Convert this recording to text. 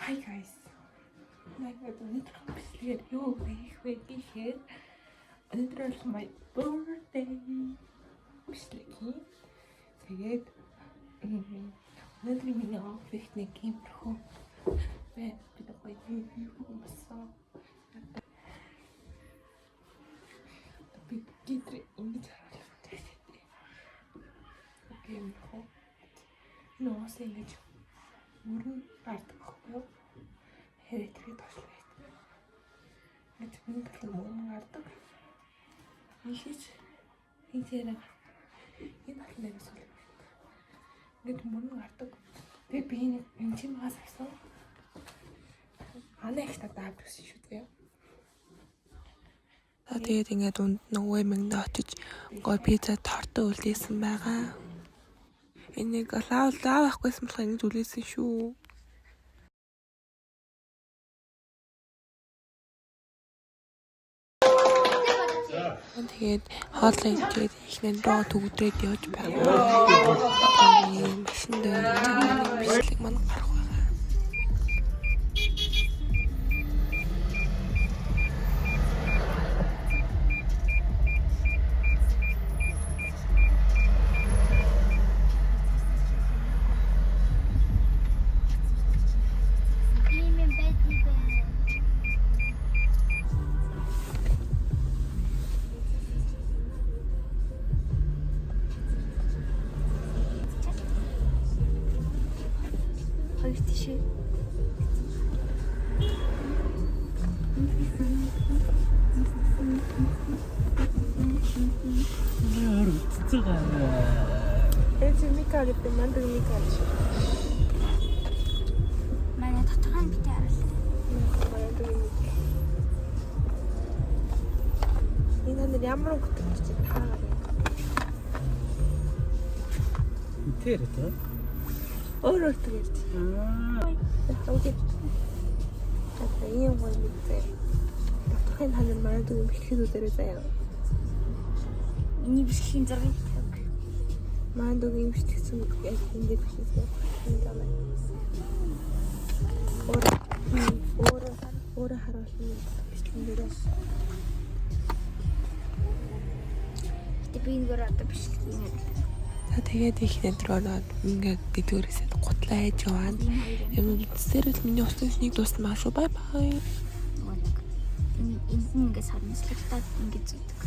Hi guys. Өнөөдөр юу хийх вэ гэхээр өнөөдөр бол my birthday. Бичлэгийн. Тэгээд өнөөдөр миний оффис нэг гэмтэрхүү байна. Бид гоё юу болсон. Би гитэр ингэж харуулдаг. Гэмтэрхүү. Нуус ингэж мөрөн гардаг хөө. Хэрэг тослоо. Гэт миний талын мөрөн гардаг. Ийшээч энэ талнаас бол гэт мөрөн гардаг. Би нэг чимээс авсан. Анаа их тадаад гэсэн шүү дээ. Тэгээд ингээд дунд нөгөө юм очиж гой пицца торто үлдээсэн байгаа. Энийг лав авахгүйсэн болохоор ингэж үлээсэн шүү. Тэгээд хоолой идээд ихнэн доо төгдрээд явж байгаа. Машин дээр бичлэг маань гарах байгаа. Тишээ. Яар үтцэгаа. Микаал гэдэг манд микаал шиг. Манай дотгоон битээ харуулъя. Энэ ханад ямар өгдөг чи таагаар. Тэр тэ. Өөр төрөж. Окей. Одоо ийм гол мэдээ. Дотхын ханад мараад юм бэлтгэл үзээрэй заяа. Миний бишгийн зургийг таг. Манд юм бэлтгэсэн яг энэ бэлтгэсэн. Энэ даа. Өөр харуулсан бэлтгэн дээрээ. Тэ би энэ гоо одоо бичлэг юм. Тэгээд их нэтроод ингээд гэдгээрээсээ гутлаа хайж яваа. Юм үсэрэл миний устгаас нэг дуусна маа шүү. Бай бай. Энэ ингээд сарнаслагтаад ингээд зүтг.